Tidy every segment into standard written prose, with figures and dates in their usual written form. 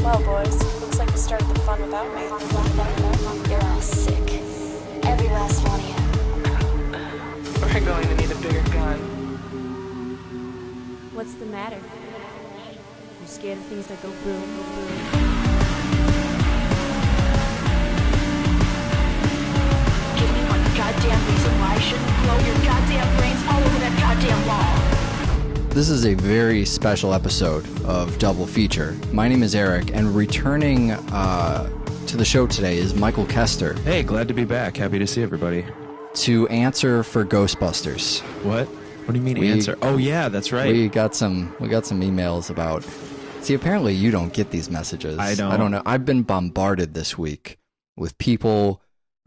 Well, boys, looks like you started the fun without me. You're all sick. Every last one of you. We're going to need a bigger gun. What's the matter? You scared of things that go boom, boom, boom? Give me one goddamn reason why I shouldn't blow your goddamn brains all over that goddamn wall. This is a very special episode of Double Feature. My name is Eric, and returning to the show today is Michael Kester Hey, glad to be back. Happy to see everybody. to answer for Ghostbusters. What? What do you mean answer? Oh yeah, that's right. We got some emails about. See, apparently you don't get these messages. I don't. I don't know. I've been bombarded this week with people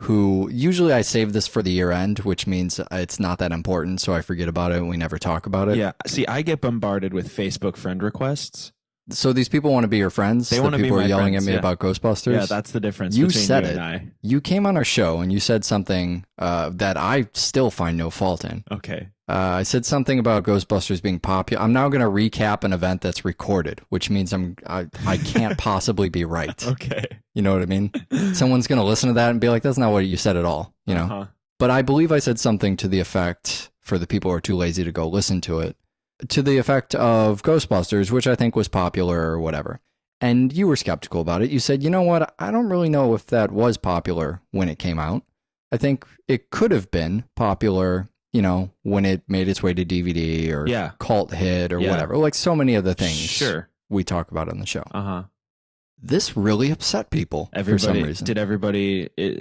who usually I save this for the year end, which means it's not that important, so I forget about it and we never talk about it. Yeah. See, I get bombarded with Facebook friend requests. So these people want to be your friends? They want to be people my are yelling friends, at me yeah. about Ghostbusters? Yeah, that's the difference You between said you it. and I. You came on our show and you said something that I still find no fault in. Okay. I said something about Ghostbusters being popular. I'm now going to recap an event that's recorded, which means I can't possibly be right. Okay. You know what I mean? Someone's going to listen to that and be like, that's not what you said at all, you know? Uh-huh. But I believe I said something to the effect, for the people who are too lazy to go listen to it, to the effect of Ghostbusters, which I think was popular or whatever. And you were skeptical about it. You said, you know what? I don't really know if that was popular when it came out. I think it could have been popular, you know, when it made its way to DVD or Yeah. cult hit or Yeah. whatever. Like so many of the things Sure. we talk about on the show. Uh-huh. This really upset people for some reason.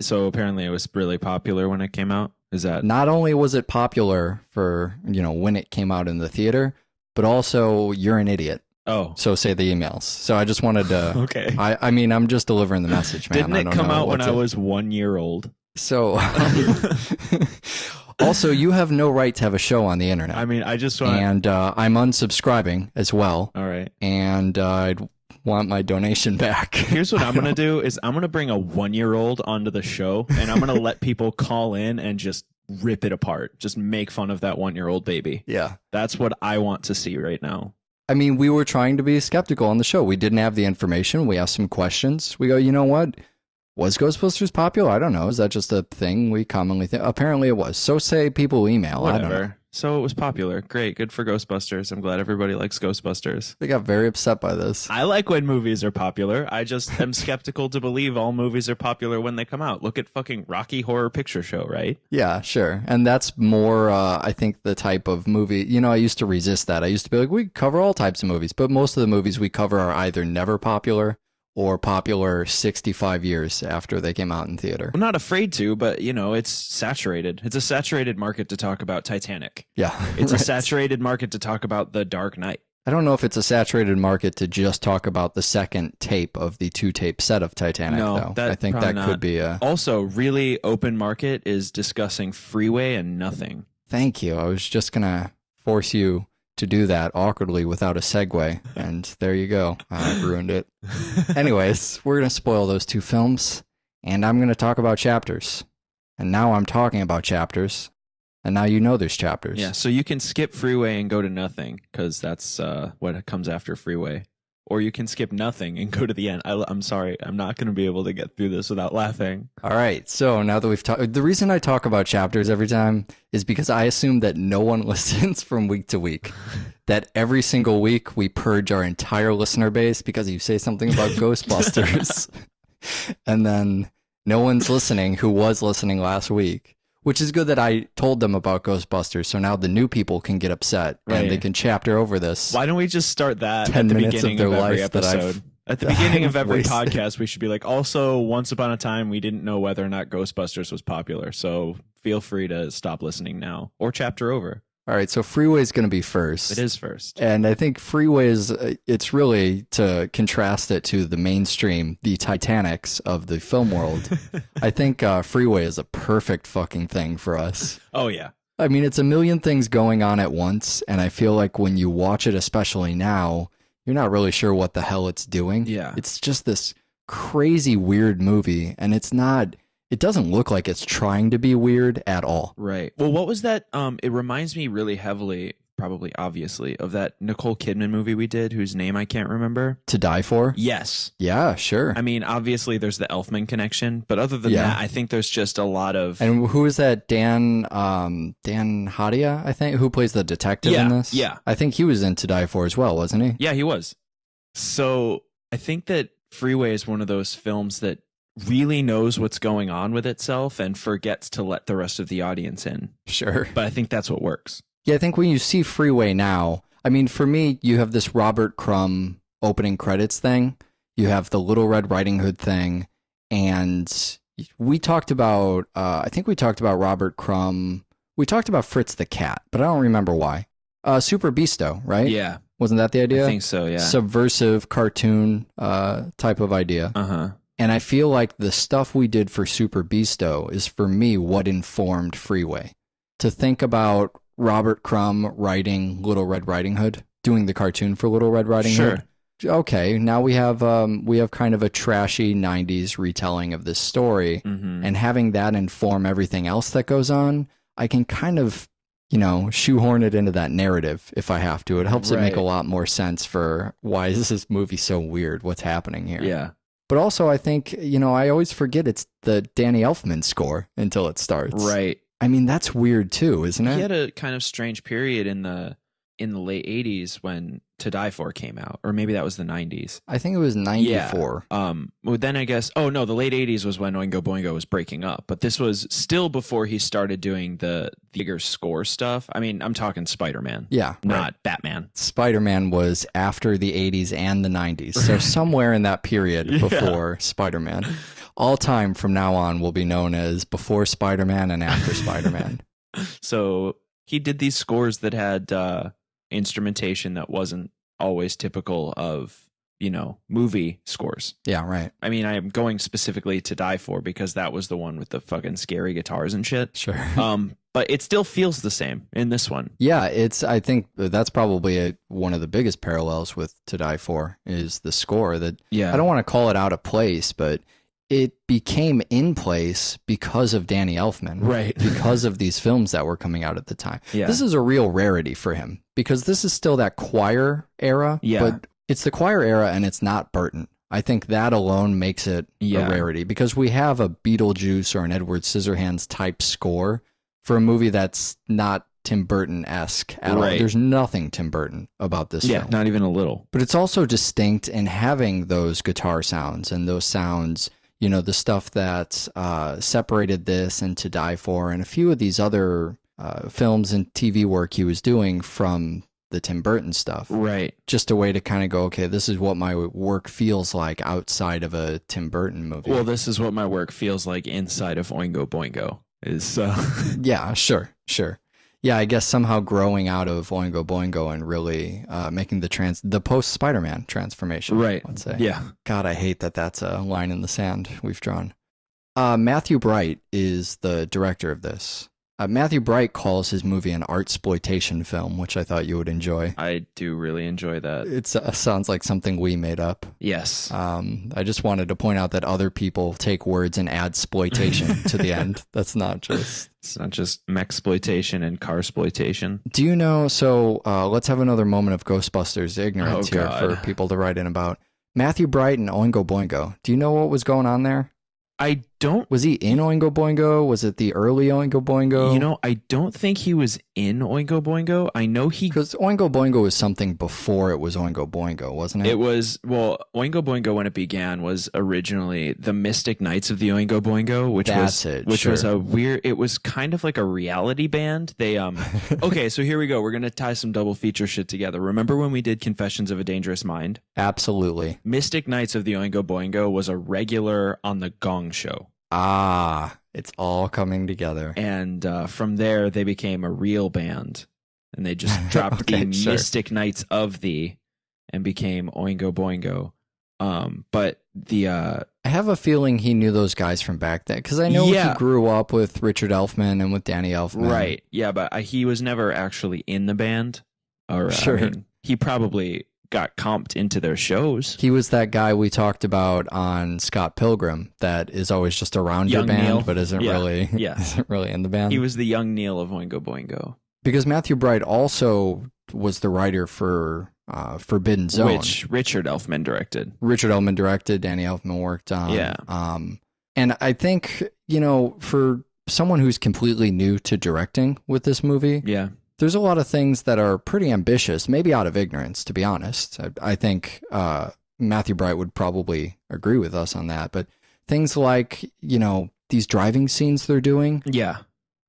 So apparently it was really popular when it came out? Is that? Not only was it popular for, you know, when it came out in the theater, but also you're an idiot. Oh. So say the emails. So I just wanted to. Okay. I mean, I'm just delivering the message, man. Didn't I it don't come know out what when I was 1 year old? So. Also, you have no right to have a show on the internet. I mean, I just want. And I'm unsubscribing as well. All right. And I'd want my donation back. Here's what I'm going to do is I'm going to bring a 1 year old onto the show and I'm going to let people call in and just rip it apart. Just make fun of that 1 year old baby. Yeah. That's what I want to see right now. I mean, we were trying to be skeptical on the show. We didn't have the information. We asked some questions. We go, you know what? Was Ghostbusters popular? I don't know. Is that just a thing we commonly think? Apparently it was. So say people email. I don't know. Whatever. So it was popular. Great. Good for Ghostbusters. I'm glad everybody likes Ghostbusters. They got very upset by this. I like when movies are popular. I just am skeptical to believe all movies are popular when they come out. Look at fucking Rocky Horror Picture Show, right? Yeah, sure. And that's more, I think, the type of movie. You know, I used to resist that. I used to be like, we cover all types of movies. But most of the movies we cover are either never popular or popular 65 years after they came out in theater. I'm not afraid to, but, you know, it's saturated. It's a saturated market to talk about Titanic. Yeah. It's right. a saturated market to talk about The Dark Knight. I don't know if it's a saturated market to just talk about the second tape of the 2-tape set of Titanic, No, though. I think that probably could not. be a... Also, really open market is discussing Freeway and nothing. Thank you. I was just going to force you to do that awkwardly without a segue, and there you go. I ruined it. Anyways, we're going to spoil those two films, and I'm going to talk about chapters. And now I'm talking about chapters, and now you know there's chapters. Yeah, so you can skip Freeway and go to nothing, because that's what comes after Freeway. Or you can skip nothing and go to the end. I'm sorry, I'm not going to be able to get through this without laughing. All right, so now that we've talked, the reason I talk about chapters every time is because I assume that no one listens from week to week. That every single week we purge our entire listener base because you say something about Ghostbusters. And then no one's listening who was listening last week. Which is good that I told them about Ghostbusters, so now the new people can get upset and they can chapter over this. Why don't we just start that 10 at the minutes beginning of their every life that I've- episode? At the beginning of I've every wasted. podcast, we should be like, also, once upon a time, we didn't know whether or not Ghostbusters was popular, so feel free to stop listening now, or chapter over. All right, so Freeway is going to be first. It is first. And I think Freeway is, it's really to contrast it to the mainstream, the Titanics of the film world. I think Freeway is a perfect fucking thing for us. Oh, yeah. I mean, it's a million things going on at once, and I feel like when you watch it, especially now, you're not really sure what the hell it's doing. Yeah. It's just this crazy, weird movie, and it's not... It doesn't look like it's trying to be weird at all. Right. Well, what was that? It reminds me really heavily, probably obviously, of that Nicole Kidman movie we did, whose name I can't remember. To Die For? Yes. Yeah, sure. I mean, obviously there's the Elfman connection, but other than that, I think there's just a lot of... And who is that? Dan Hadia, I think, who plays the detective in this? Yeah. I think he was in To Die For as well, wasn't he? Yeah, he was. So I think that Freeway is one of those films that really knows what's going on with itself and forgets to let the rest of the audience in. Sure. But I think that's what works. Yeah, I think when you see Freeway now, I mean, for me, you have this Robert Crumb opening credits thing. You have the Little Red Riding Hood thing. And we talked about, I think we talked about Robert Crumb. We talked about Fritz the Cat, but I don't remember why. Super Beasto, right? Yeah. Wasn't that the idea? I think so, yeah. Subversive cartoon type of idea. Uh-huh. And I feel like the stuff we did for Super Beasto is, for me, what informed Freeway. To think about Robert Crumb writing Little Red Riding Hood, doing the cartoon for Little Red Riding Hood. Okay, now we have kind of a trashy 90s retelling of this story, and having that inform everything else that goes on, I can kind of, shoehorn it into that narrative if I have to. It helps it make a lot more sense for why is this movie so weird, what's happening here. Yeah. But also, I think, I always forget it's the Danny Elfman score until it starts. Right. I mean, that's weird too, isn't it? He had a kind of strange period in the late 80s when To Die For came out, or maybe that was the 90s. I think it was 94. Yeah. Well, then I guess, the late 80s was when Oingo Boingo was breaking up, but this was still before he started doing the bigger score stuff. I mean, I'm talking Spider-Man. Yeah. Not Batman. Spider-Man was after the 80s and the 90s, so somewhere in that period before Spider-Man. All time from now on will be known as before Spider-Man and after Spider-Man. So he did these scores that had instrumentation that wasn't always typical of, movie scores. Yeah, right. I mean, I am going specifically To Die For because that was the one with the fucking scary guitars and shit. Sure. But it still feels the same in this one. Yeah, I think that's probably one of the biggest parallels with To Die For is the score that, I don't want to call it out of place, but it became in place because of Danny Elfman. Right. Because of these films that were coming out at the time. Yeah. This is a real rarity for him because this is still that choir era. Yeah. But it's the choir era and it's not Burton. I think that alone makes it a rarity because we have a Beetlejuice or an Edward Scissorhands type score for a movie that's not Tim Burton-esque at all. There's nothing Tim Burton about this film. Not even a little. But it's also distinct in having those guitar sounds and those sounds, the stuff that separated this and To Die For and a few of these other films and TV work he was doing from the Tim Burton stuff. Right. Just a way to kind of go, okay, this is what my work feels like outside of a Tim Burton movie. Well, this is what my work feels like inside of Oingo Boingo. Yeah, sure. Yeah, I guess somehow growing out of Oingo Boingo and really making the post-Spider-Man transformation. Right. Let's say. Yeah. God, I hate that that's a line in the sand we've drawn. Matthew Bright is the director of this. Matthew Bright calls his movie an artsploitation film, which I thought you would enjoy. I do really enjoy that. It sounds like something we made up. Yes. I just wanted to point out that other people take words and add exploitation to the end. That's not just... It's not just mexploitation and carsploitation. Do you know, let's have another moment of Ghostbusters ignorance here for people to write in about. Matthew Bright and Oingo Boingo. Do you know what was going on there? I don't... Was he in Oingo Boingo? Was it the early Oingo Boingo? I don't think he was in Oingo Boingo. I know he... Because Oingo Boingo was something before it was Oingo Boingo, wasn't it? It was... Well, Oingo Boingo, when it began, was originally the Mystic Knights of the Oingo Boingo, which was a weird... It was kind of like a reality band. They... Okay, so here we go. We're going to tie some double feature shit together. Remember when we did Confessions of a Dangerous Mind? Absolutely. Mystic Knights of the Oingo Boingo was a regular on the Gong Show. Ah, it's all coming together. And from there, they became a real band. And they just dropped the Mystic Knights of the and became Oingo Boingo. But I have a feeling he knew those guys from back then. Because I know he grew up with Richard Elfman and with Danny Elfman. Right. Yeah, but he was never actually in the band. Or, he probably got comped into their shows. He was that guy we talked about on Scott Pilgrim that is always just around your band, but isn't really in the band. He was the young Neil of Oingo Boingo. Because Matthew Bright also was the writer for Forbidden Zone, which Richard Elfman directed. Danny Elfman worked on. Yeah. And I think, for someone who's completely new to directing with this movie, there's a lot of things that are pretty ambitious, maybe out of ignorance, to be honest. I think Matthew Bright would probably agree with us on that. But things like, these driving scenes they're doing. Yeah.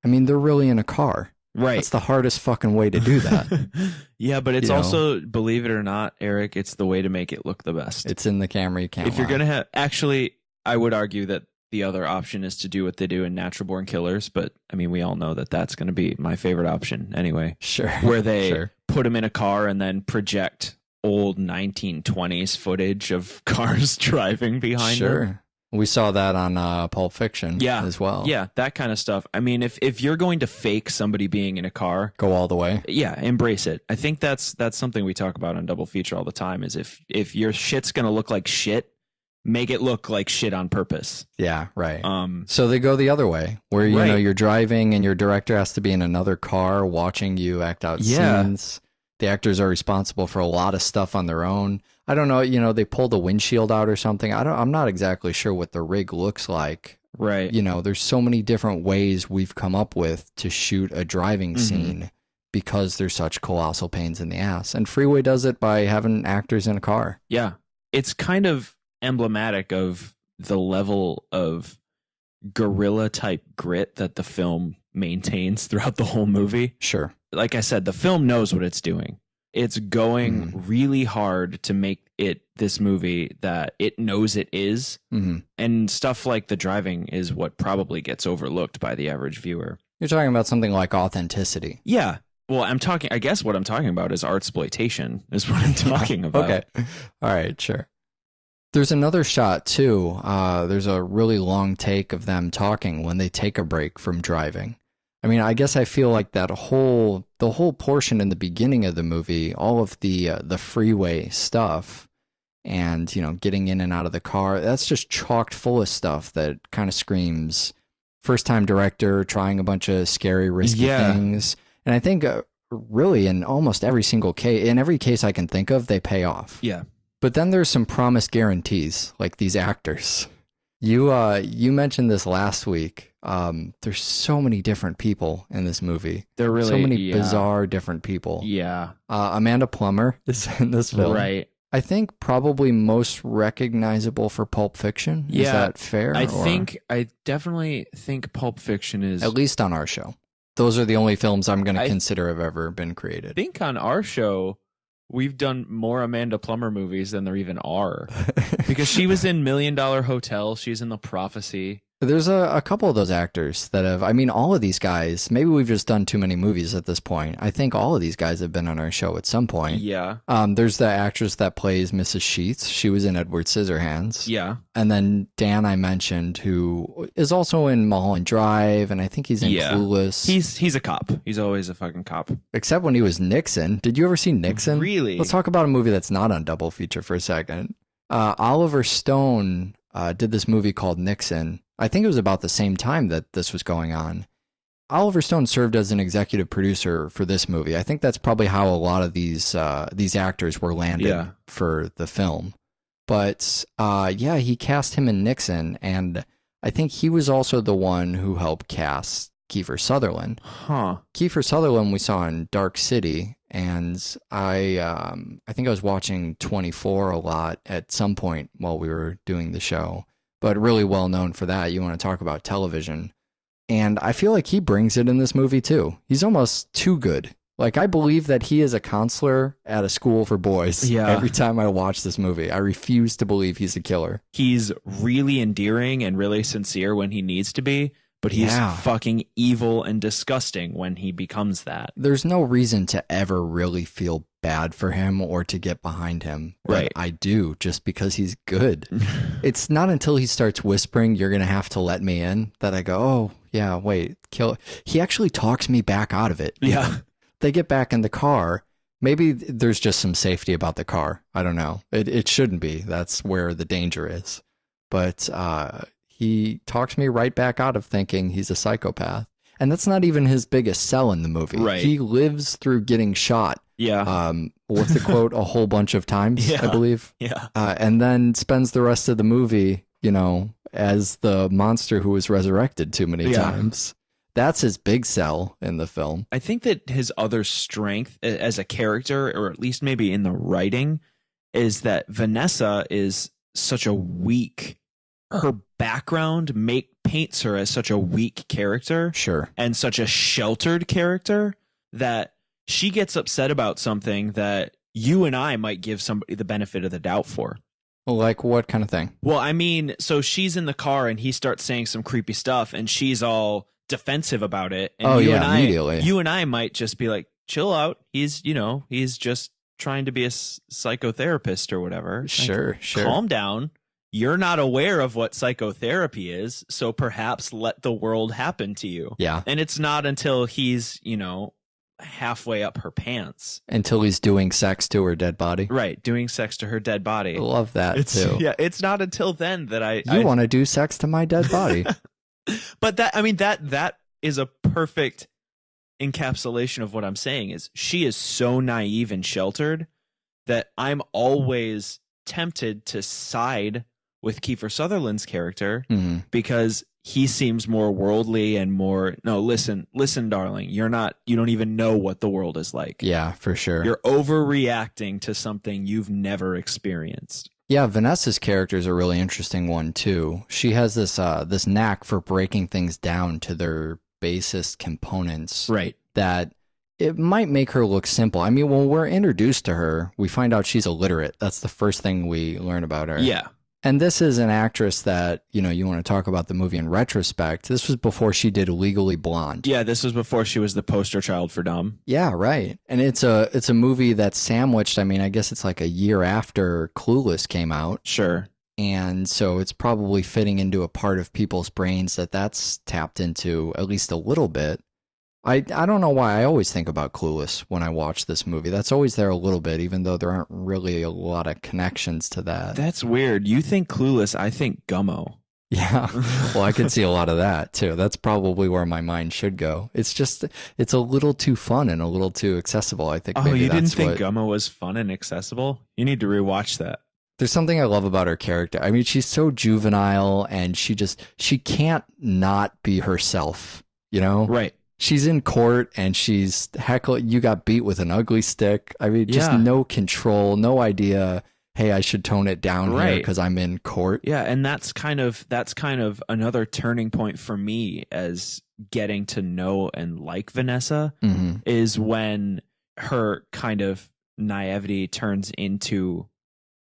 I mean, they're really in a car. Right. That's the hardest fucking way to do that. Yeah, but it's also, believe it or not, Eric, it's the way to make it look the best. It's in the camera. You can't If you're going to have, actually, I would argue that the other option is to do what they do in Natural Born Killers, but I mean, we all know that that's going to be my favorite option anyway. Sure. Where they put them in a car and then project old 1920s footage of cars driving behind them. We saw that on Pulp Fiction as well. Yeah, that kind of stuff. I mean, if you're going to fake somebody being in a car, go all the way. Yeah, embrace it. I think that's something we talk about on Double Feature all the time is if your shit's going to look like shit, make it look like shit on purpose. Yeah, right. So they go the other way where, you're driving and your director has to be in another car watching you act out scenes. The actors are responsible for a lot of stuff on their own. I don't know, they pull the windshield out or something. I'm not exactly sure what the rig looks like. Right. There's so many different ways we've come up with to shoot a driving scene because there's such colossal pains in the ass. And Freeway does it by having actors in a car. Yeah. It's kind of emblematic of the level of guerrilla type grit that the film maintains throughout the whole movie. Sure. Like I said, the film knows what it's doing. It's going really hard to make it this movie that it knows it is. And stuff like the driving is what probably gets overlooked by the average viewer. You're talking about something like authenticity. Yeah. Well, I guess what I'm talking about is artsploitation is what I'm talking about. Okay. All right, sure. There's another shot too. There's a really long take of them talking when they take a break from driving. I mean, I guess I feel like the whole portion in the beginning of the movie, all of the freeway stuff and, getting in and out of the car, that's just chocked full of stuff that kind of screams first time director trying a bunch of scary, risky things. And I think really in almost every single case, in every case I can think of, they pay off. Yeah. But then there's some promised guarantees, like these actors. You mentioned this last week. There's so many different people in this movie. There really so many bizarre different people. Yeah. Amanda Plummer is in this film. Right. I think probably most recognizable for Pulp Fiction. Yeah. Is that fair? I definitely think Pulp Fiction is, at least on our show. Those are the only films I'm going to consider have ever been created. I think on our show, we've done more Amanda Plummer movies than there even are. Because she was in $1 Million Hotel. She's in The Prophecy. There's a couple of those actors that have, I mean, all of these guys, maybe we've just done too many movies at this point. I think all of these guys have been on our show at some point. Yeah. There's the actress that plays Mrs. Sheets. She was in Edward Scissorhands. Yeah. And then Dan, I mentioned, who is also in Mulholland Drive, and I think he's in Clueless. He's a cop. He's always a fucking cop. Except when he was Nixon. Did you ever see Nixon? Really? Let's talk about a movie that's not on Double Feature for a second. Oliver Stone did this movie called Nixon. I think it was about the same time that this was going on. Oliver Stone served as an executive producer for this movie. I think that's probably how a lot of these actors were landed for the film. But he cast him in Nixon, and I think he was also the one who helped cast Kiefer Sutherland. Huh. Kiefer Sutherland we saw in Dark City, and I think I was watching 24 a lot at some point while we were doing the show. But really well known for that. You want to talk about television. And I feel like he brings it in this movie too. He's almost too good. Like, I believe that he is a counselor at a school for boys. Every time I watch this movie, I refuse to believe he's a killer. He's really endearing and really sincere when he needs to be, but he's fucking evil and disgusting when he becomes that. There's no reason to ever really feel bad for him or to get behind him. Right. I do, just because he's good. It's not until he starts whispering, "You're going to have to let me in," that I go, "Oh, yeah, wait, kill." He actually talks me back out of it. Yeah. They get back in the car. Maybe there's just some safety about the car. I don't know. It shouldn't be. That's where the danger is. But he talks me right back out of thinking he's a psychopath. And that's not even his biggest sell in the movie. Right. He lives through getting shot. Yeah. What's the quote? A whole bunch of times, I believe. Yeah. And then spends the rest of the movie, as the monster who was resurrected too many times. That's his big sell in the film. I think that his other strength as a character, or at least maybe in the writing, is that Vanessa is such a weak. Her background paints her as such a weak character. Sure. And such a sheltered character that she gets upset about something that you and I might give somebody the benefit of the doubt for. Like what kind of thing? Well, I mean, so she's in the car and he starts saying some creepy stuff and she's all defensive about it. And immediately. You and I might just be like, chill out. He's just trying to be a psychotherapist or whatever. Sure. Calm down. You're not aware of what psychotherapy is, so perhaps let the world happen to you. Yeah. And it's not until he's, halfway up her pants. Until he's doing sex to her dead body. Right, doing sex to her dead body. I love that, too. Yeah, it's not until then that I want to do sex to my dead body. But that is a perfect encapsulation of what I'm saying is she is so naive and sheltered that I'm always tempted to side with Kiefer Sutherland's character because he seems more worldly and more, no, listen, darling, you don't even know what the world is like. Yeah, for sure. You're overreacting to something you've never experienced. Yeah, Vanessa's character is a really interesting one too. She has this knack for breaking things down to their basest components. Right. That it might make her look simple. I mean, when we're introduced to her, we find out she's illiterate. That's the first thing we learn about her. Yeah. And this is an actress that, you want to talk about the movie in retrospect. This was before she did Legally Blonde. Yeah, this was before she was the poster child for dumb. Yeah, right. And it's a movie that's sandwiched. I mean, I guess it's like a year after Clueless came out. Sure. And so it's probably fitting into a part of people's brains that's tapped into at least a little bit. I don't know why I always think about Clueless when I watch this movie. That's always there a little bit, even though there aren't really a lot of connections to that. That's weird. You think Clueless, I think Gummo. Yeah. Well, I could see a lot of that too. That's probably where my mind should go. It's a little too fun and a little too accessible. I think. Oh, maybe you didn't think Gummo was fun and accessible? You need to rewatch that. There's something I love about her character. I mean, she's so juvenile and she can't not be herself, Right. She's in court and she's you got beat with an ugly stick. I mean, just no control, no idea. Hey, I should tone it down here because I'm in court. Yeah, and that's kind of another turning point for me as getting to know and like Vanessa is when her kind of naivety turns into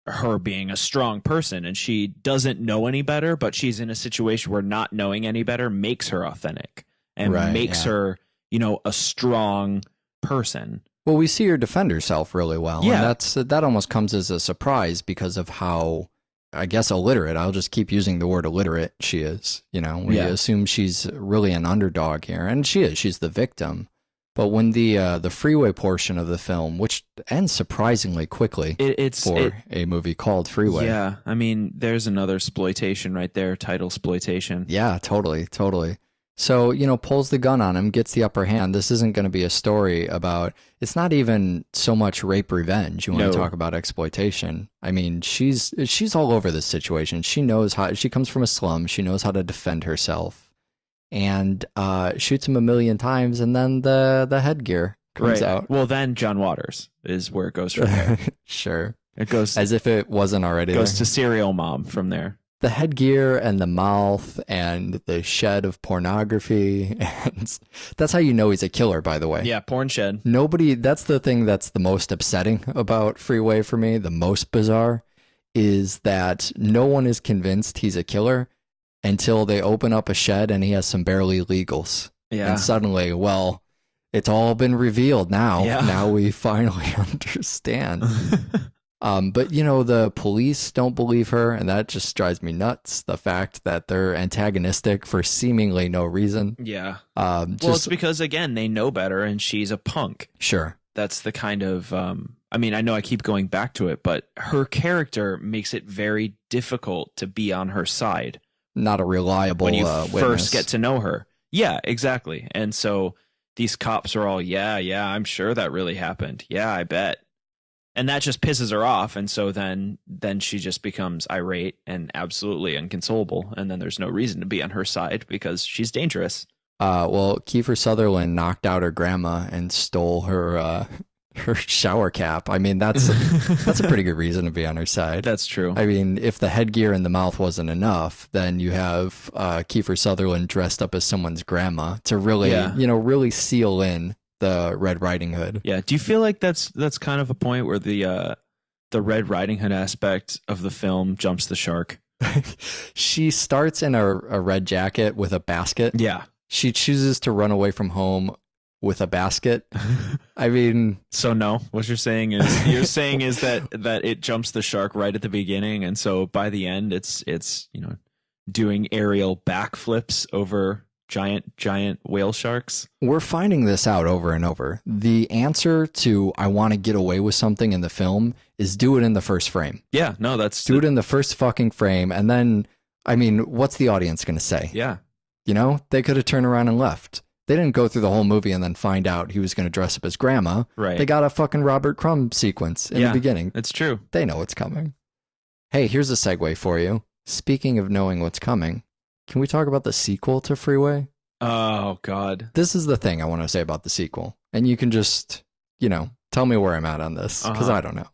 her being a strong person, and she doesn't know any better, but she's in a situation where not knowing any better makes her authentic. And makes her, a strong person. Well, we see her defend herself really well. Yeah. And that almost comes as a surprise because of how, I guess, illiterate. I'll just keep using the word illiterate she is. We assume she's really an underdog here. And she is. She's the victim. But when the Freeway portion of the film, which ends surprisingly quickly a movie called Freeway. Yeah. I mean, there's another exploitation right there, title exploitation. Yeah, totally. So, pulls the gun on him, gets the upper hand. This isn't going to be a story about, it's not even so much rape revenge. You want to talk about exploitation. I mean, she's all over this situation. She knows she comes from a slum. She knows how to defend herself and shoots him a million times. And then the headgear comes out. Well, then John Waters is where it goes from there. Sure. It goes as if it wasn't already. Goes to Serial Mom from there. The headgear and the mouth and the shed of pornography. And that's how you know he's a killer, by the way. Yeah, porn shed. That's the thing that's the most upsetting about Freeway for me. The most bizarre is that no one is convinced he's a killer until they open up a shed and he has some barely legals. Yeah. And suddenly, well, it's all been revealed now. Yeah. Now we finally understand. But the police don't believe her, and that just drives me nuts. The fact that they're antagonistic for seemingly no reason. Yeah. Well, it's because again they know better, and she's a punk. Sure. That's the kind of. I mean, I know I keep going back to it, but her character makes it very difficult to be on her side. Not a reliable when you witness. first get to know her. Yeah, exactly. And so these cops are all, yeah, I'm sure that really happened. Yeah, I bet. And that just pisses her off. And so then she just becomes irate and absolutely inconsolable. And then there's no reason to be on her side because she's dangerous. Well, Kiefer Sutherland knocked out her grandma and stole her shower cap. I mean, that's a pretty good reason to be on her side. That's true. I mean, if the headgear in the mouth wasn't enough, then you have Kiefer Sutherland dressed up as someone's grandma to really, really seal in the Red Riding Hood. Yeah. Do you feel like that's kind of a point where the Red Riding Hood aspect of the film jumps the shark? She starts in a red jacket with a basket. Yeah. She chooses to run away from home with a basket. I mean, so no, what you're saying is that it jumps the shark right at the beginning, and so by the end it's doing aerial backflips over giant whale sharks. We're finding this out over and over. The answer to I want to get away with something in the film is do it in the first frame. Yeah, no, do it in the first fucking frame, and then I mean, what's the audience going to say? Yeah. They could have turned around and left. They didn't go through the whole movie and then find out he was going to dress up as grandma. Right. They got a fucking Robert Crumb sequence in the beginning. It's true. They know what's coming. Hey, here's a segue for you. Speaking of knowing what's coming, can we talk about the sequel to Freeway? Oh, God. This is the thing I want to say about the sequel. And you can just, tell me where I'm at on this, because I don't know.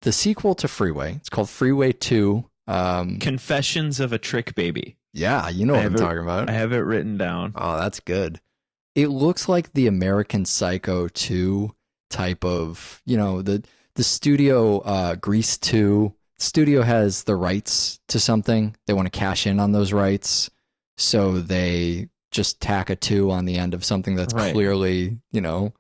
The sequel to Freeway, it's called Freeway 2. Confessions of a Trick Baby. Yeah, you know what I'm talking about. I have it written down. Oh, that's good. It looks like the American Psycho 2 type of, the studio Grease 2. Studio has the rights to something. They want to cash in on those rights. So they just tack a 2 on the end of something that's clearly,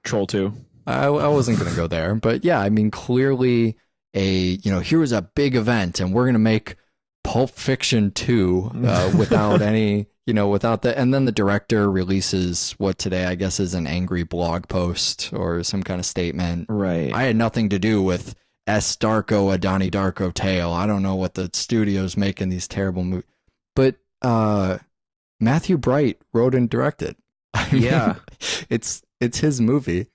Troll 2. I wasn't going to go there. But yeah, I mean, clearly here was a big event and we're going to make Pulp Fiction 2 without any, without that. And then the director releases what today I guess is an angry blog post or some kind of statement. Right. I had nothing to do with S. Darko, a Donnie Darko tale. I don't know what the studio's making these terrible movies. But Matthew Bright wrote and directed. Yeah. It's his movie.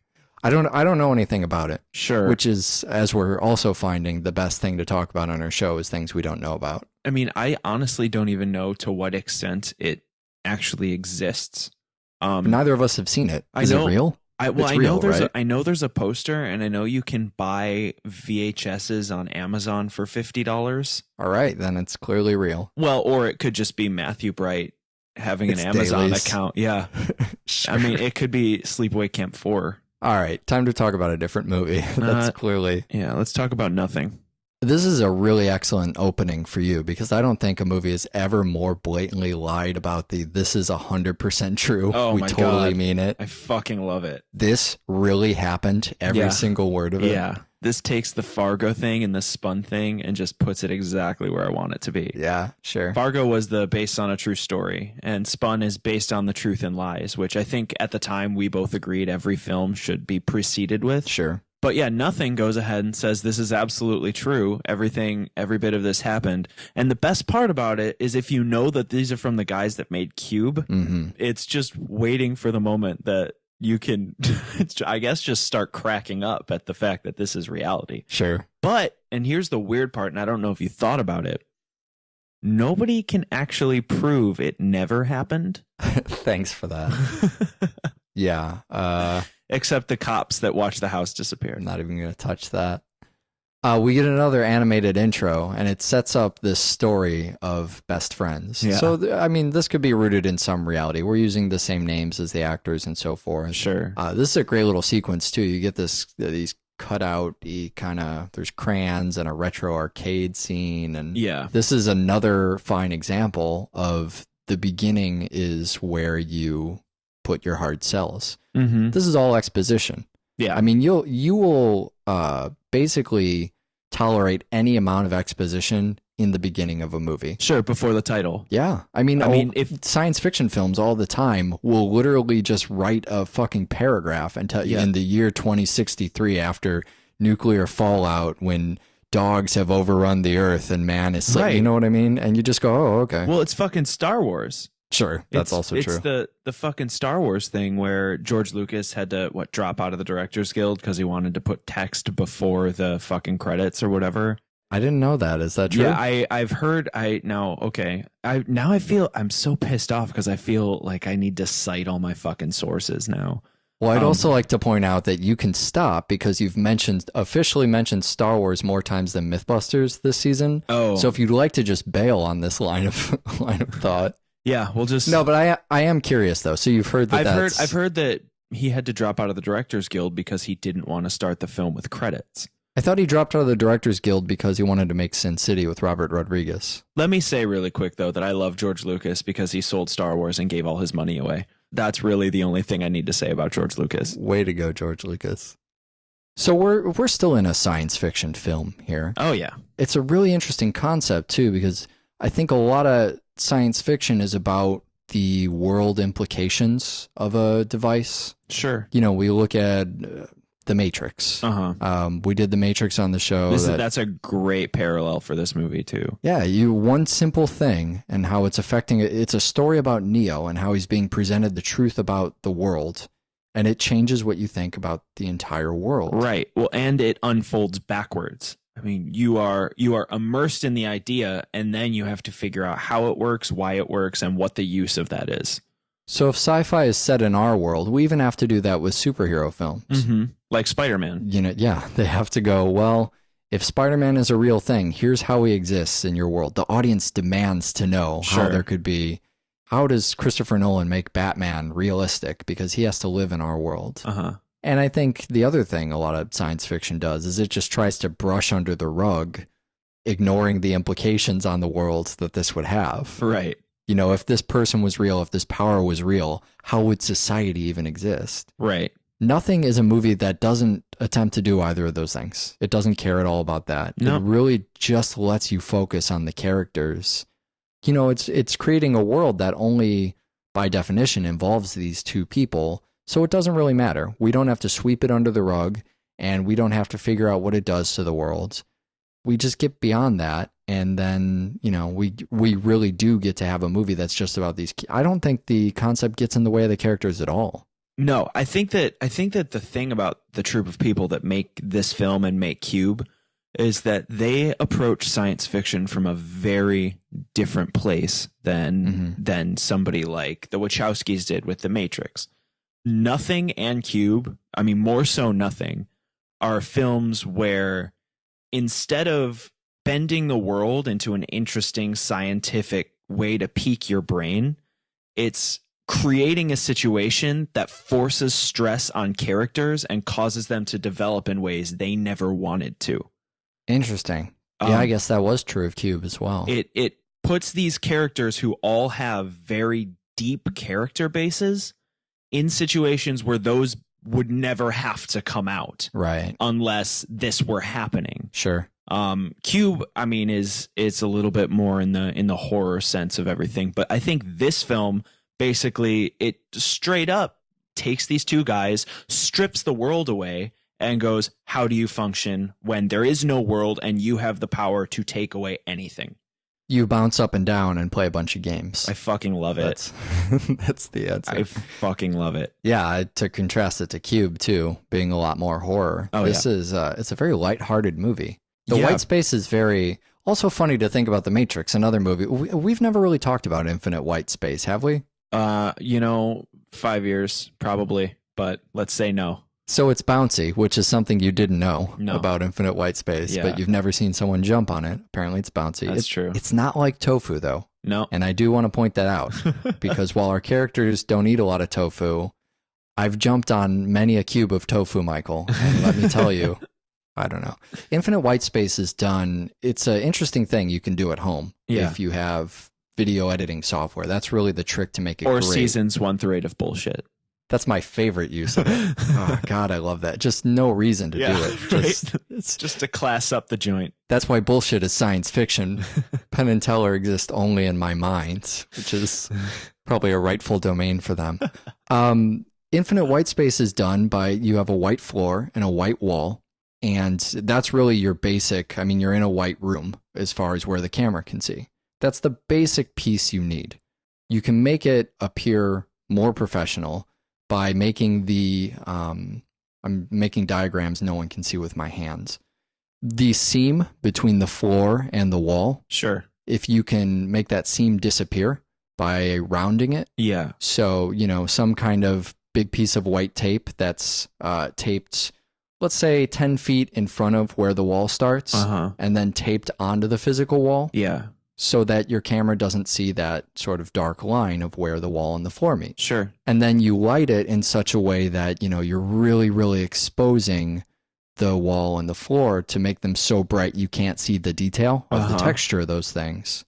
I don't know anything about it. Sure. Which is, as we're also finding, the best thing to talk about on our show is things we don't know about. I mean, I honestly don't even know to what extent it actually exists. Neither of us have seen it. Is it real? I know there's a poster, and I know you can buy VHSs on Amazon for $50. All right, then it's clearly real. Well, or it could just be Matthew Bright having an Amazon account. Yeah. Sure. I mean, it could be Sleepaway Camp 4. All right, time to talk about a different movie. That's clearly... Yeah, let's talk about nothing. This is a really excellent opening for you because I don't think a movie has ever more blatantly lied about this is 100% true. Oh, we my totally God. mean it. I fucking love it. This really happened, every single word of it. Yeah. This takes the Fargo thing and the Spun thing and just puts it exactly where I want it to be. Yeah, sure. Fargo was based on a true story, and Spun is based on the truth and lies, which I think at the time we both agreed every film should be preceded with. Sure. But yeah, Nothing goes ahead and says this is absolutely true. Every bit of this happened. And the best part about it is if you know that these are from the guys that made Cube, it's just waiting for the moment that you can, I guess, just start cracking up at the fact that this is reality. Sure. But, and here's the weird part, and I don't know if you thought about it, nobody can actually prove it never happened. Thanks for that. Yeah. Except the cops that watched the house disappear. I'm not even going to touch that. We get another animated intro, and it sets up this story of best friends. Yeah. So, I mean, this could be rooted in some reality. We're using the same names as the actors and so forth. Sure. This is a great little sequence, too. You get these cutout-y kind of, there's crayons and a retro arcade scene. And yeah. This is another fine example of the beginning is where you put your hard sells. Mm-hmm. This is all exposition. Yeah. I mean, you will basically tolerate any amount of exposition in the beginning of a movie. Sure, before the title. Yeah. I mean, if science fiction films all the time will literally just write a fucking paragraph and tell you in the year 2063 after nuclear fallout when dogs have overrun the earth and man is you know what I mean? And you just go, oh, okay. Well, it's fucking Star Wars. Sure, that's also true. It's the fucking Star Wars thing where George Lucas had to drop out of the Directors Guild because he wanted to put text before the fucking credits or whatever. I didn't know that. Is that true? Yeah, I've heard. I feel I'm so pissed off because I feel like I need to cite all my fucking sources now. Well, I'd also like to point out that you can stop because you've officially mentioned Star Wars more times than Mythbusters this season. Oh, so if you'd like to just bail on this line of thought. Yeah, we'll just no. But I am curious though. So you've heard that I've heard that he had to drop out of the Directors Guild because he didn't want to start the film with credits. I thought he dropped out of the Directors Guild because he wanted to make Sin City with Robert Rodriguez. Let me say really quick though that I love George Lucas because he sold Star Wars and gave all his money away. That's really the only thing I need to say about George Lucas. Way to go, George Lucas. So we're still in a science fiction film here. Oh yeah, it's a really interesting concept too because I think a lot of science fiction is about the world implications of a device. Sure. You know, we look at The Matrix. We did The Matrix on the show. That's a great parallel for this movie too. Yeah, one simple thing and how it's affecting it. It's a story about Neo and how he's being presented the truth about the world. And it changes what you think about the entire world. Right. Well, and it unfolds backwards. I mean, you are immersed in the idea, and then you have to figure out how it works, why it works, and what the use of that is. So if sci-fi is set in our world, we even have to do that with superhero films. Mm-hmm. Like Spider-Man. You know, yeah, they have to go, well, if Spider-Man is a real thing, here's how he exists in your world. The audience demands to know how there could be. How does Christopher Nolan make Batman realistic? Because he has to live in our world. And I think the other thing a lot of science fiction does is it just tries to brush under the rug, ignoring the implications on the world that this would have. Right. You know, if this person was real, if this power was real, how would society even exist? Right. Nothing is a movie that doesn't attempt to do either of those things. It doesn't care at all about that. Nope. It really just lets you focus on the characters. You know, it's creating a world that only, by definition, involves these two people. So it doesn't really matter. We don't have to sweep it under the rug, and we don't have to figure out what it does to the world. We just get beyond that, and then, you know, we really do get to have a movie that's just about these. I don't think the concept gets in the way of the characters at all. No, I think that the thing about the troupe of people that make this film and make Cube is that they approach science fiction from a very different place than somebody like the Wachowskis did with The Matrix. Nothing and Cube, I mean, more so Nothing, are films where instead of bending the world into an interesting scientific way to pique your brain, it's creating a situation that forces stress on characters and causes them to develop in ways they never wanted to. Interesting. Yeah, I guess that was true of Cube as well. It puts these characters who all have very deep character bases in situations where those would never have to come out. Right. Unless this were happening. Sure. Cube, I mean, it's a little bit more in the horror sense of everything. But I think this film, basically, it straight up takes these two guys, strips the world away, and goes, how do you function when there is no world and you have the power to take away anything? You bounce up and down and play a bunch of games. I fucking love it. That's the answer. I fucking love it. Yeah, to contrast it to Cube, too, being a lot more horror. This is it's a very lighthearted movie. The white space is very... Also funny to think about The Matrix, another movie. We've never really talked about infinite white space, have we? 5 years, probably. But let's say no. So it's bouncy, which is something you didn't know about infinite white space, but you've never seen someone jump on it. Apparently it's bouncy. That's true. It's not like tofu, though. No. And I do want to point that out, because while our characters don't eat a lot of tofu, I've jumped on many a cube of tofu, Michael. And let me tell you, I don't know. Infinite white space is done. It's an interesting thing you can do at home if you have video editing software. That's really the trick to make it great. Seasons 1 through 8 of bullshit. That's my favorite use of it. Oh, God, I love that. Just no reason to do it. It's just to class up the joint. That's why bullshit is science fiction. Penn and Teller exist only in my mind, which is probably a rightful domain for them. Infinite white space is done by you have a white floor and a white wall, and that's really your basic. I mean, you're in a white room as far as where the camera can see. That's the basic piece you need. you can make it appear more professional by making I'm making diagrams no one can see with my hands. The seam between the floor and the wall. Sure. If you can make that seam disappear by rounding it. Yeah. So, some kind of big piece of white tape that's taped, let's say 10 feet in front of where the wall starts, and then taped onto the physical wall. Yeah. So that your camera doesn't see that sort of dark line of where the wall and the floor meet. Sure. And then you light it in such a way that, you're really, really exposing the wall and the floor to make them so bright you can't see the detail of the texture of those things.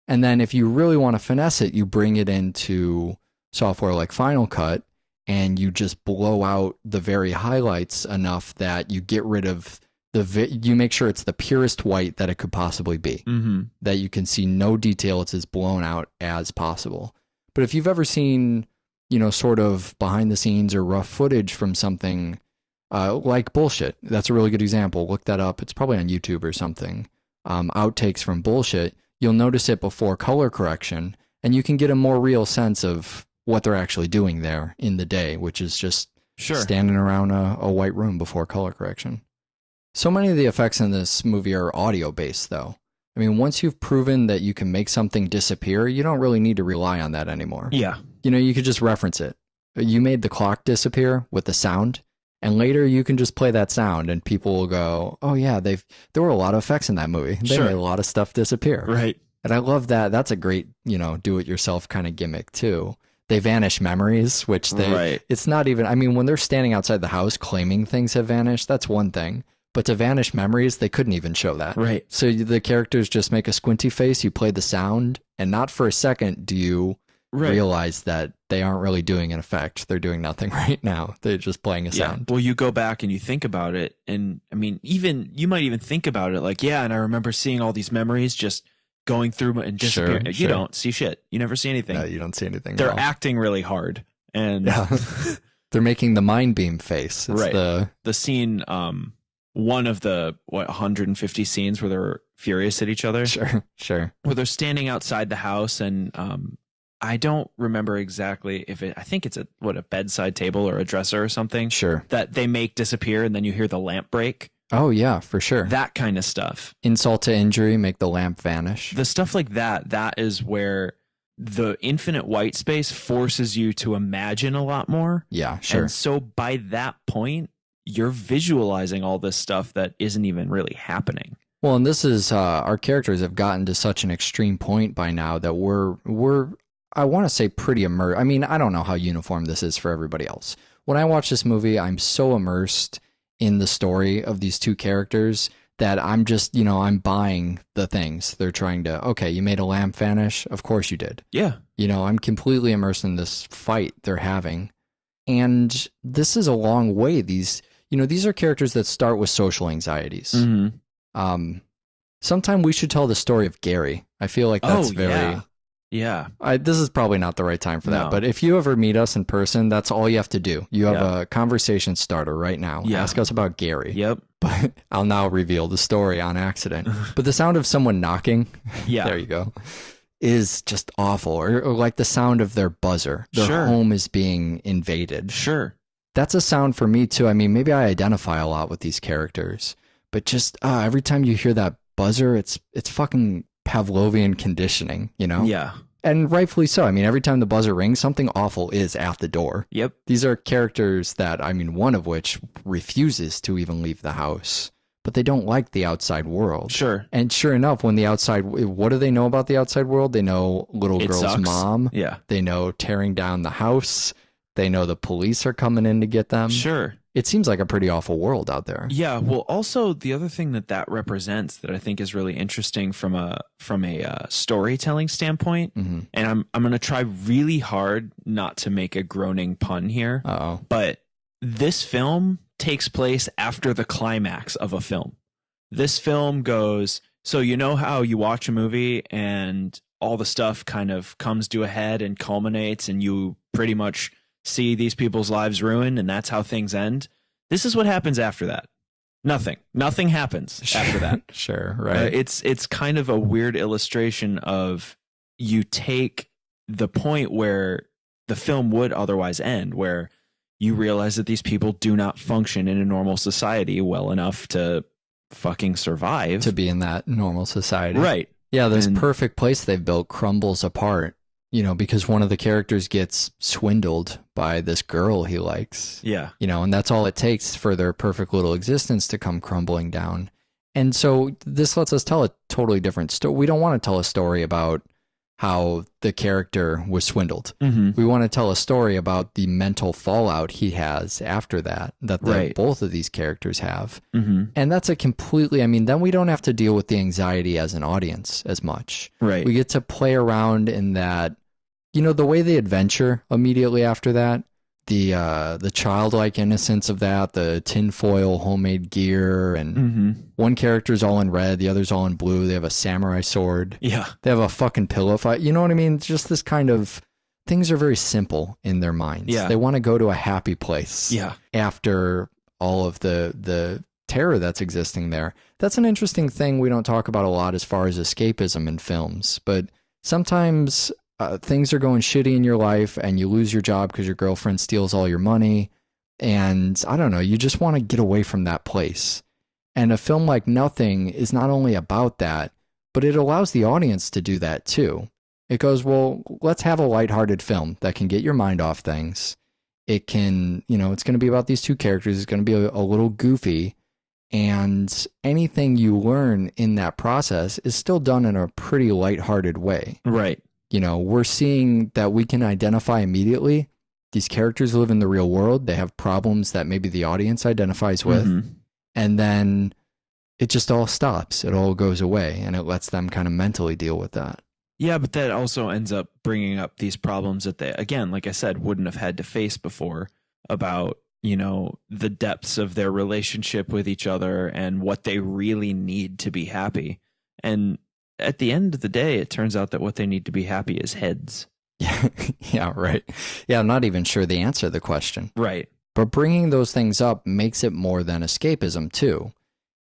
And then if you really want to finesse it, you bring it into software like Final Cut and you just blow out the very highlights enough that you get rid of you make sure it's the purest white that it could possibly be, that you can see no detail. It's as blown out as possible. But if you've ever seen, sort of behind the scenes or rough footage from something like Bullshit, that's a really good example. Look that up. It's probably on YouTube or something. Outtakes from Bullshit. You'll notice it before color correction, and you can get a more real sense of what they're actually doing there in the day, which is just standing around a white room before color correction. So many of the effects in this movie are audio-based, though. I mean, once you've proven that you can make something disappear, you don't really need to rely on that anymore. Yeah. You could just reference it. You made the clock disappear with the sound, and later you can just play that sound, and people will go, oh yeah, there were a lot of effects in that movie. They made a lot of stuff disappear. Right. And I love that. That's a great, do-it-yourself kind of gimmick, too. They vanish memories, which it's not even, I mean, when they're standing outside the house claiming things have vanished, that's one thing. But to vanish memories, they couldn't even show that. Right. So the characters just make a squinty face, you play the sound, and not for a second do you realize that they aren't really doing an effect. They're doing nothing right now. They're just playing a sound. Well, you go back and you think about it, and I mean, you might even think about it like, and I remember seeing all these memories just going through and disappearing. You don't see shit. You never see anything. No, you don't see anything. They're acting really hard. And they're making the mind beam face. It's the scene, one of the 150 scenes where they're furious at each other. Sure. Where they're standing outside the house, and I don't remember exactly I think it's a bedside table or a dresser or something. Sure. That they make disappear, and then you hear the lamp break. Oh yeah, for sure. That kind of stuff. Insult to injury, make the lamp vanish. The stuff like that is where the infinite white space forces you to imagine a lot more. Yeah, sure. And so by that point, you're visualizing all this stuff that isn't even really happening. Well, and this is our characters have gotten to such an extreme point by now that we're I want to say pretty immersed. I mean, I don't know how uniform this is for everybody else. When I watch this movie, I'm so immersed in the story of these two characters that I'm just, I'm buying the things they're trying to, okay, you made a lamp vanish. Of course you did. Yeah. I'm completely immersed in this fight they're having. And this is a long way. These are characters that start with social anxieties. Mm-hmm. Sometime we should tell the story of Gary. I feel like that's Yeah. This is probably not the right time for that, but if you ever meet us in person, that's all you have to do. You have a conversation starter right now. Yeah. Ask us about Gary. Yep. But I'll now reveal the story on accident. But the sound of someone knocking, there you go, is just awful. Or like the sound of their buzzer. Their home is being invaded. Sure. That's a sound for me too. I mean, maybe I identify a lot with these characters, but just every time you hear that buzzer, it's fucking Pavlovian conditioning, Yeah. And rightfully so. I mean, every time the buzzer rings, something awful is at the door. Yep. These are characters that, one of which refuses to even leave the house, but they don't like the outside world. Sure. And sure enough, what do they know about the outside world? They know little girl's mom. Yeah. They know tearing down the house. They know the police are coming in to get them. Sure. It seems like a pretty awful world out there. Yeah. Well, also the other thing that represents that I think is really interesting from a storytelling standpoint, and I'm going to try really hard not to make a groaning pun here. Uh-oh. But this film takes place after the climax of a film. This film goes, so you know how you watch a movie and all the stuff kind of comes to a head and culminates, and you pretty much see these people's lives ruined, and that's how things end. This is what happens after that. Nothing happens after that. Sure, right. It's kind of a weird illustration of you take the point where the film would otherwise end, where you realize that these people do not function in a normal society well enough to fucking survive. To be in that normal society. Right. Yeah, this perfect place they've built crumbles apart, you know, because one of the characters gets swindled by this girl he likes. Yeah. You know, and that's all it takes for their perfect little existence to come crumbling down. And so this lets us tell a totally different story. We don't want to tell a story about how the character was swindled. Mm-hmm. We want to tell a story about the mental fallout he has after that both of these characters have. Mm-hmm. And that's a completely, I mean, then we don't have to deal with the anxiety as an audience as much. Right. We get to play around in that, you know, the way they adventure immediately after that, the childlike innocence of that, the tinfoil homemade gear, and one character's all in red, the other's all in blue. They have a samurai sword. Yeah. They have a fucking pillow fight. You know what I mean? Just this kind of, things are very simple in their minds. Yeah. They want to go to a happy place. Yeah. After all of the terror that's existing there. That's an interesting thing we don't talk about a lot as far as escapism in films, but sometimes things are going shitty in your life and you lose your job because your girlfriend steals all your money. And I don't know, you just want to get away from that place. And a film like Nothing is not only about that, but it allows the audience to do that too. It goes, well, let's have a lighthearted film that can get your mind off things. It can, you know, it's going to be about these two characters. It's going to be a little goofy. And anything you learn in that process is still done in a pretty lighthearted way. Right. You know, we're seeing that we can identify immediately. These characters live in the real world. They have problems that maybe the audience identifies with. Mm-hmm. And then it just all stops. It all goes away. And it lets them kind of mentally deal with that. Yeah, but that also ends up bringing up these problems that they, again, like I said, wouldn't have had to face before about, you know, the depths of their relationship with each other and what they really need to be happy. And at the end of the day, it turns out that what they need to be happy is heads. Yeah, right. Yeah, I'm not even sure the answer to the question. Right. But bringing those things up makes it more than escapism, too.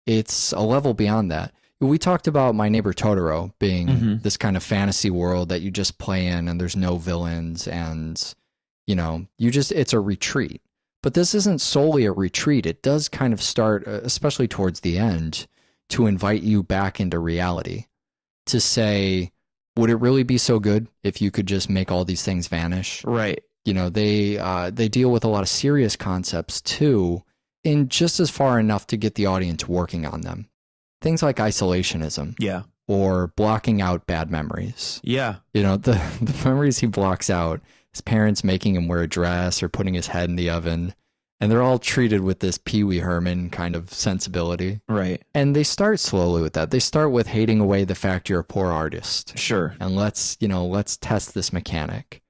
It's a level beyond that. We talked about My Neighbor Totoro being this kind of fantasy world that you just play in and there's no villains and, you know, it's a retreat. But this isn't solely a retreat. It does kind of start, especially towards the end, to invite you back into reality. To say, would it really be so good if you could just make all these things vanish? Right. You know, they deal with a lot of serious concepts too, in just as far enough to get the audience working on them. Things like isolationism. Yeah. Or blocking out bad memories. Yeah. You know, the memories he blocks out, his parents making him wear a dress or putting his head in the oven. And they're all treated with this Pee Wee Herman kind of sensibility. Right. And they start slowly with that. They start with hating away the fact you're a poor artist. Sure. And let's test this mechanic.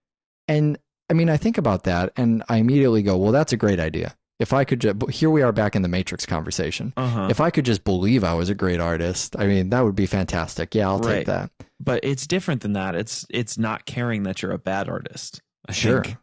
And I mean, I think about that and I immediately go, well, that's a great idea. If I could here we are back in the Matrix conversation. If I could just believe I was a great artist, I mean, that would be fantastic. Yeah, I'll take that. But it's different than that. It's not caring that you're a bad artist. I think.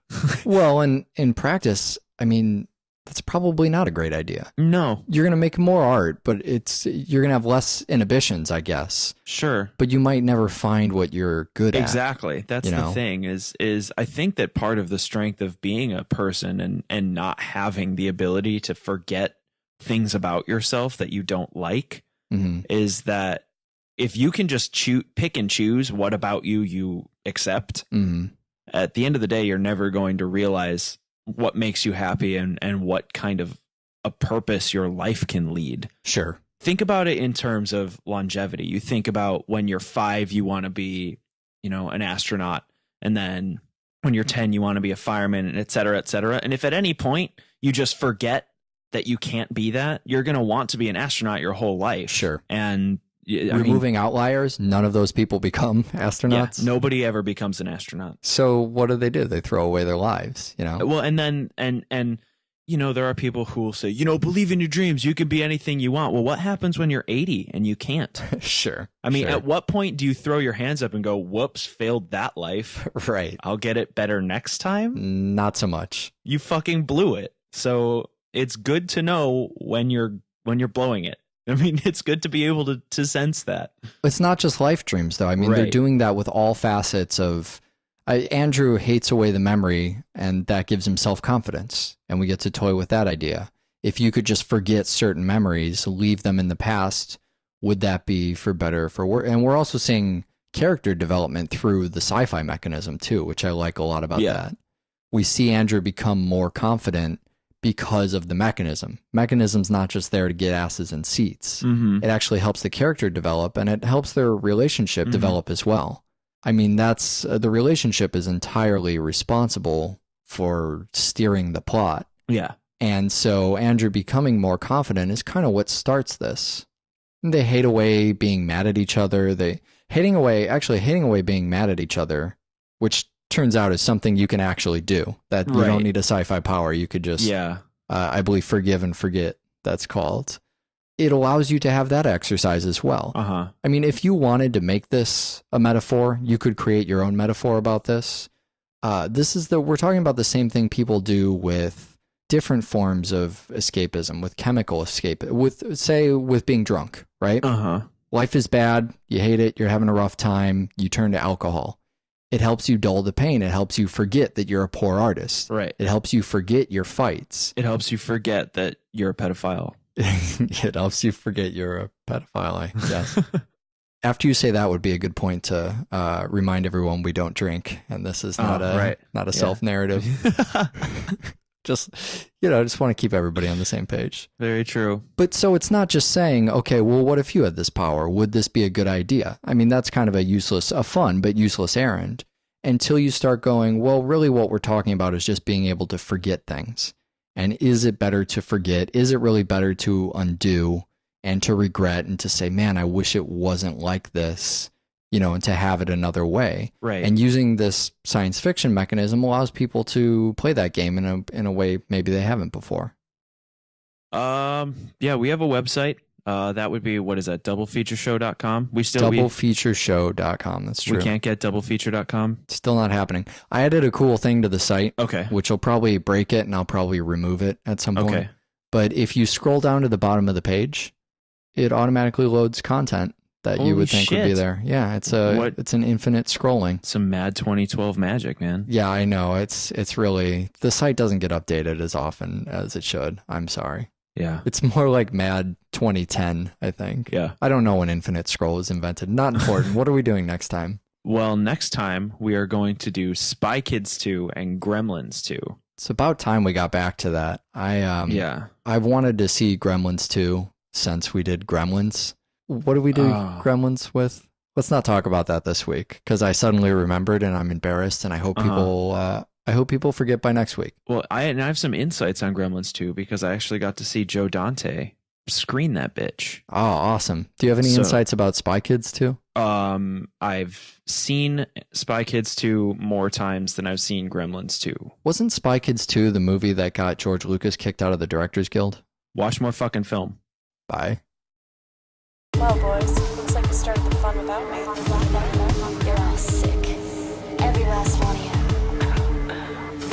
Well, and in practice, I mean, that's probably not a great idea. No. You're going to make more art, but you're going to have less inhibitions, I guess. Sure. But you might never find what you're good at. Exactly. That's the thing is I think that part of the strength of being a person and not having the ability to forget things about yourself that you don't like is that if you can just pick and choose what about you accept, at the end of the day, you're never going to realize what makes you happy and what kind of a purpose your life can lead. Sure. Think about it in terms of longevity. You think about when you're 5, you want to be, you know, an astronaut. And then when you're 10, you want to be a fireman, and et cetera, et cetera. And if at any point you just forget that you can't be that, you're going to want to be an astronaut your whole life. Sure. And removing outliers, none of those people become astronauts. Yeah, nobody ever becomes an astronaut. So what do? They throw away their lives, you know? Well, and then, and you know, there are people who will say, you know, believe in your dreams. You can be anything you want. Well, what happens when you're 80 and you can't? Sure. I mean, at what point do you throw your hands up and go, whoops, failed that life. Right. I'll get it better next time. Not so much. You fucking blew it. So it's good to know when you're blowing it. I mean, it's good to be able to sense that. It's not just life dreams, though. I mean, they're doing that with all facets of, Andrew hates away the memory, and that gives him self-confidence, and we get to toy with that idea. If you could just forget certain memories, leave them in the past, would that be for better or for worse? And we're also seeing character development through the sci-fi mechanism too, which I like a lot about that. We see Andrew become more confident because of the mechanism. Mechanism's not just there to get asses in seats. It actually helps the character develop, and it helps their relationship develop as well. I mean, that's the relationship is entirely responsible for steering the plot. Yeah. And so Andrew becoming more confident is kind of what starts this. They hate away being mad at each other. Hating away being mad at each other, which turns out is something you can actually do. That you don't need a sci-fi power. You could just, I believe, forgive and forget, that's called. It allows you to have that exercise as well. I mean, if you wanted to make this a metaphor, you could create your own metaphor about this. We're talking about the same thing people do with different forms of escapism, with chemical escape, with being drunk, right? Life is bad. You hate it. You're having a rough time. You turn to alcohol. It helps you dull the pain. It helps you forget that you're a poor artist. Right. It helps you forget your fights. It helps you forget that you're a pedophile. It helps you forget you're a pedophile, I guess. After you say that would be a good point to remind everyone we don't drink, and this is not a self-narrative. Just want to keep everybody on the same page. Very true. But so it's not just saying, okay, well, what if you had this power? Would this be a good idea? I mean, that's kind of a fun but useless errand until you start going, well, really what we're talking about is just being able to forget things. And is it better to forget? Is it really better to undo and to regret and to say, man, I wish it wasn't like this, and to have it another way. Right. And using this science fiction mechanism allows people to play that game in a way maybe they haven't before. Yeah, we have a website. That would be, what is that? Doublefeatureshow.com. Doublefeatureshow.com. That's true. We can't get doublefeature.com. Still not happening. I added a cool thing to the site. Okay. Which will probably break it and I'll probably remove it at some point. Okay. But if you scroll down to the bottom of the page, it automatically loads content that you would think would be there. Yeah, it's an infinite scrolling. Some mad 2012 magic, man. Yeah, I know. It's really, the site doesn't get updated as often as it should. I'm sorry. Yeah. It's more like mad 2010, I think. Yeah. I don't know when infinite scroll was invented. Not important. What are we doing next time? Well, next time we are going to do Spy Kids 2 and Gremlins 2. It's about time we got back to that. I've wanted to see Gremlins 2 since we did Gremlins. What do we do Gremlins with? Let's not talk about that this week because I suddenly remembered and I'm embarrassed, and I hope people forget by next week. Well, I have some insights on Gremlins 2 because I actually got to see Joe Dante screen that bitch. Oh, awesome. Do you have any insights about Spy Kids 2? I've seen Spy Kids 2 more times than I've seen Gremlins 2. Wasn't Spy Kids 2 the movie that got George Lucas kicked out of the Directors Guild? Watch more fucking film. Bye. Well, boys, looks like you started the fun without me. You're all sick. Every last one of you.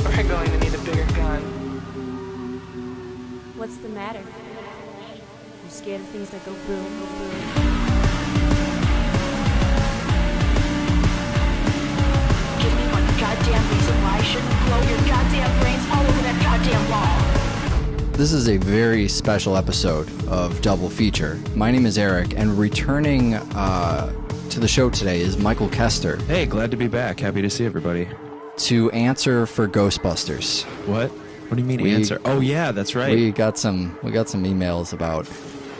We're going to need a bigger gun. What's the matter? You scared of things that go boom, boom, boom? Give me one goddamn reason why I shouldn't blow your goddamn brains all over that goddamn wall. This is a very special episode of Double Feature. My name is Eric, and returning to the show today is Michael Kester. Hey, glad to be back. Happy to see everybody. To answer for Ghostbusters. What? What do you mean answer? Oh yeah, that's right. We got some emails about.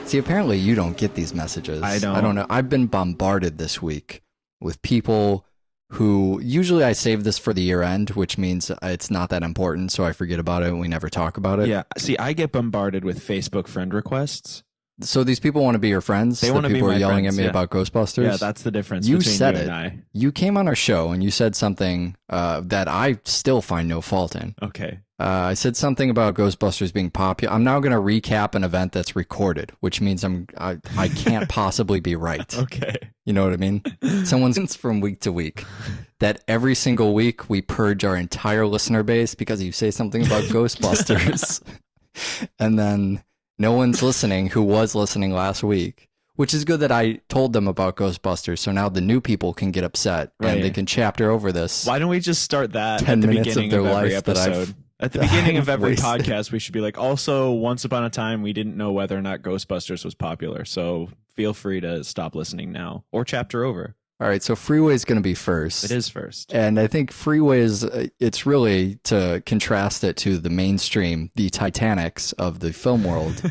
See, apparently you don't get these messages. I don't. I don't know. I've been bombarded this week with people who usually I save this for the year end, which means it's not that important, so I forget about it and we never talk about it. Yeah. See, I get bombarded with Facebook friend requests. So these people want to be your friends? They want to be my friends. People are yelling at me about Ghostbusters? Yeah, that's the difference you between said you it. and I. You came on our show and you said something that I still find no fault in. Okay. I said something about Ghostbusters being popular. I'm now going to recap an event that's recorded, which means I can't possibly be right. Okay. You know what I mean? Someone's from week to week. That every single week we purge our entire listener base because you say something about Ghostbusters. And then no one's listening who was listening last week. Which is good that I told them about Ghostbusters, so now the new people can get upset and they can chapter over this. Why don't we just start that 10 at the minutes beginning of their every life that episode? At the beginning of every wasted. podcast, we should be like, also, once upon a time, we didn't know whether or not Ghostbusters was popular, so feel free to stop listening now or chapter over. All right, so Freeway is going to be first. It is first. And I think Freeway is, it's really to contrast it to the mainstream, the Titanics of the film world.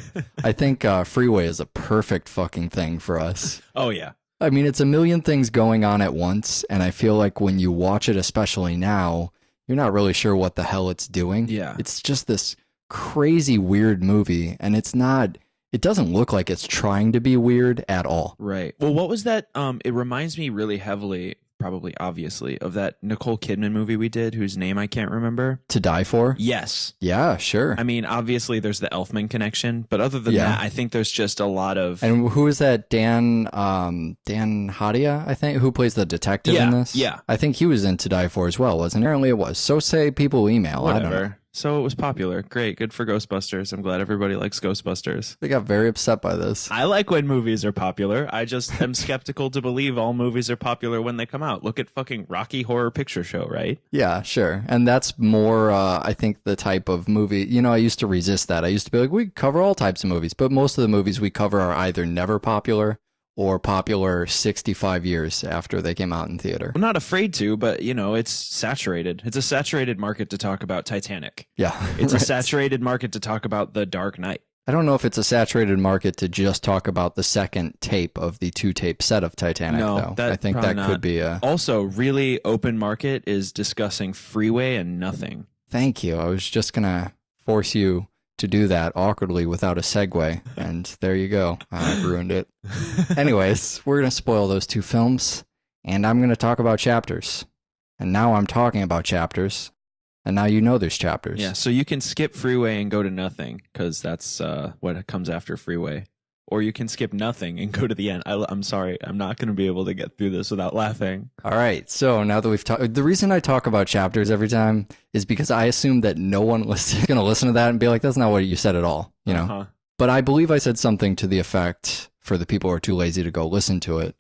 I think Freeway is a perfect fucking thing for us. Oh, yeah. I mean, it's a million things going on at once, and I feel like when you watch it, especially now, you're not really sure what the hell it's doing. Yeah. It's just this crazy, weird movie, and it's not... It doesn't look like it's trying to be weird at all. Right. Well, what was that? It reminds me really heavily, probably obviously, of that Nicole Kidman movie we did, whose name I can't remember. To Die For? Yes. Yeah, sure. I mean, obviously there's the Elfman connection, but other than that, I think there's just a lot of... And who is that? Dan Hadia, I think, who plays the detective in this? Yeah. I think he was in To Die For as well, wasn't he? Apparently it was. So say people email. Whatever. I don't know. So it was popular. Great. Good for Ghostbusters. I'm glad everybody likes Ghostbusters. They got very upset by this. I like when movies are popular. I just am skeptical to believe all movies are popular when they come out. Look at fucking Rocky Horror Picture Show, right? Yeah, sure. And that's more, I think, the type of movie, you know, I used to resist that. I used to be like, we cover all types of movies, but most of the movies we cover are either never popular or popular 65 years after they came out in theater. I'm not afraid to, but, you know, it's saturated. It's a saturated market to talk about Titanic. Yeah. It's a saturated market to talk about The Dark Knight. I don't know if it's a saturated market to just talk about the second tape of the 2-tape set of Titanic, though. I think that could be a... Also, really open market is discussing Freeway and nothing. Thank you. I was just going to force you to do that awkwardly without a segue, and there you go. I ruined it. Anyways, we're going to spoil those two films, and I'm going to talk about chapters. And now I'm talking about chapters, and now you know there's chapters. Yeah, so you can skip Freeway and go to nothing, because that's what comes after Freeway. Or you can skip nothing and go to the end. I'm sorry, I'm not going to be able to get through this without laughing. All right, so now that we've talked, the reason I talk about chapters every time is because I assume that no one is going to listen to that and be like, that's not what you said at all, you know? Uh-huh. But I believe I said something to the effect, for the people who are too lazy to go listen to it,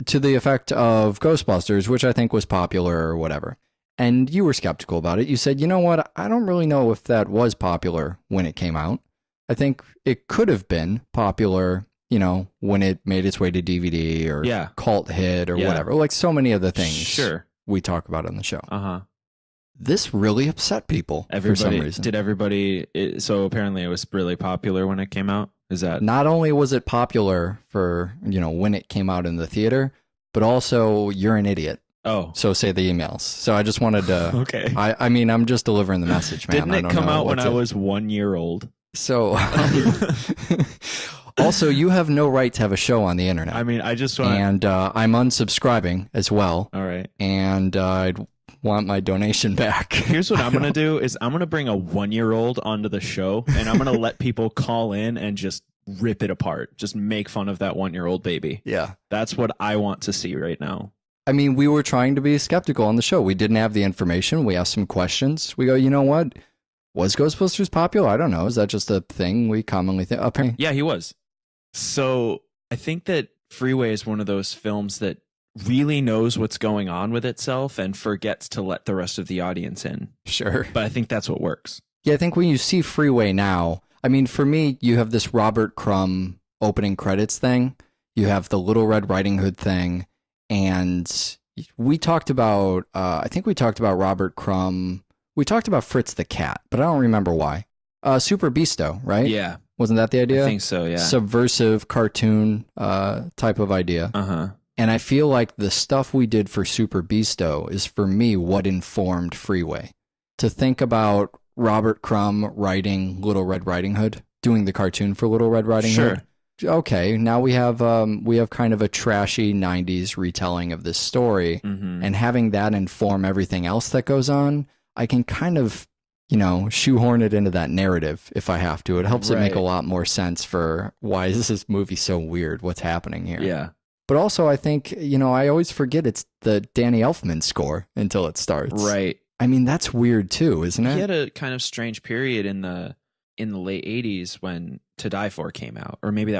to the effect of Ghostbusters, which I think was popular or whatever. And you were skeptical about it. You said, you know what, I don't really know if that was popular when it came out. I think it could have been popular, you know, when it made its way to DVD or cult hit or whatever. Like so many of the things we talk about on the show. Uh-huh. This really upset people for some reason. Did everybody... So apparently it was really popular when it came out? Is that... Not only was it popular for, you know, when it came out in the theater, but also you're an idiot. Oh. So say the emails. So I just wanted to... Okay. I mean, I'm just delivering the message, man. Didn't it come out when I was 1 year old? So, also, you have no right to have a show on the internet. I mean, I just want... And I'm unsubscribing as well. All right. And I'd want my donation back. Here's what I'm going to do is I'm going to bring a 1 year old onto the show, and I'm going to let people call in and just rip it apart. Just make fun of that 1 year old baby. Yeah. That's what I want to see right now. I mean, we were trying to be skeptical on the show. We didn't have the information. We asked some questions. We go, you know what? Was Ghostbusters popular? I don't know. Is that just a thing we commonly think? Apparently. Yeah, he was. So I think that Freeway is one of those films that really knows what's going on with itself and forgets to let the rest of the audience in. Sure. But I think that's what works. Yeah, I think when you see Freeway now, I mean, for me, you have this Robert Crumb opening credits thing. You have the Little Red Riding Hood thing. And we talked about, I think we talked about Robert Crumb. We talked about Fritz the Cat, but I don't remember why. Super Beasto, right? Yeah. Wasn't that the idea? I think so, yeah. Subversive cartoon type of idea. Uh-huh. And I feel like the stuff we did for Super Beasto is, for me, what informed Freeway. To think about Robert Crumb writing Little Red Riding Hood, doing the cartoon for Little Red Riding Hood. Okay, now we have kind of a trashy 90s retelling of this story, and having that inform everything else that goes on, I can kind of, you know, shoehorn it into that narrative if I have to. It helps it make a lot more sense for why is this movie so weird? What's happening here? Yeah. But also, I think, you know, I always forget it's the Danny Elfman score until it starts. Right. I mean, that's weird too, isn't it? He had a kind of strange period in the late 80s when To Die For came out, or maybe that